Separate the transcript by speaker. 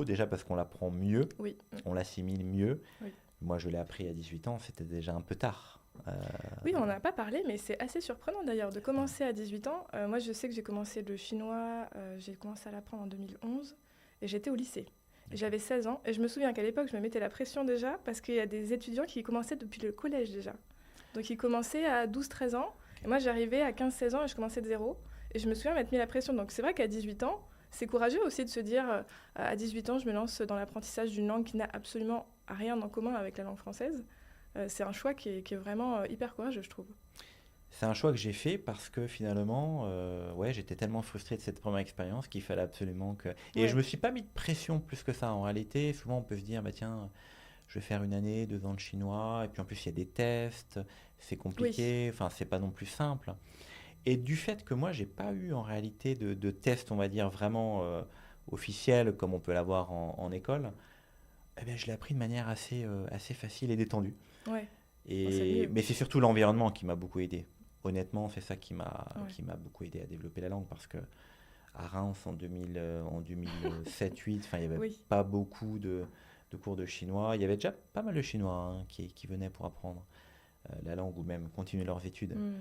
Speaker 1: Déjà parce qu'on l'apprend mieux,
Speaker 2: Oui,
Speaker 1: on l'assimile mieux.
Speaker 2: oui.
Speaker 1: Moi, je l'ai appris à 18 ans, c'était déjà un peu tard.
Speaker 2: Oui, on n'a pas parlé, mais c'est assez surprenant d'ailleurs de commencer à 18 ans. Moi, je sais que j'ai commencé le chinois, j'ai commencé à l'apprendre en 2011 et j'étais au lycée. Et
Speaker 1: Ok.
Speaker 2: j'avais 16 ans et je me souviens qu'à l'époque, je me mettais la pression déjà parce qu'il y a des étudiants qui commençaient depuis le collège déjà. Donc ils commençaient à 12, 13 ans et
Speaker 1: Ok.
Speaker 2: moi j'arrivais à 15, 16 ans et je commençais de zéro. Et je me souviens m'être mis la pression. Donc c'est vrai qu'à 18 ans, c'est courageux aussi de se dire à 18 ans, je me lance dans l'apprentissage d'une langue qui n'a absolument rien en commun avec la langue française. C'est un choix qui est vraiment hyper courageux, je trouve.
Speaker 1: C'est un choix que j'ai fait parce que finalement, ouais, j'étais tellement frustré de cette première expérience qu'il fallait absolument que. Et je
Speaker 2: Ouais,
Speaker 1: me suis pas mis de pression plus que ça. En réalité, souvent on peut se dire, bah tiens, je vais faire une année, 2 ans de chinois, et puis en plus il y a des tests, c'est
Speaker 2: oui,
Speaker 1: compliqué, enfin c'est pas non plus simple. Et du fait que moi j'ai pas eu en réalité de test, on va dire vraiment officiel comme on peut l'avoir en école, eh bien, je l'ai appris de manière assez facile et détendue.
Speaker 2: ouais. Bon, c'est mieux.
Speaker 1: Mais c'est surtout l'environnement qui m'a beaucoup aidé. Honnêtement, c'est ça
Speaker 2: Ouais.
Speaker 1: qui m'a beaucoup aidé à développer la langue parce que à Reims en 2007-8, enfin, il n'y avait
Speaker 2: Oui.
Speaker 1: pas beaucoup de cours de chinois. Il y avait déjà pas mal de chinois qui venaient pour apprendre la langue ou même continuer leurs études.
Speaker 2: Hmm.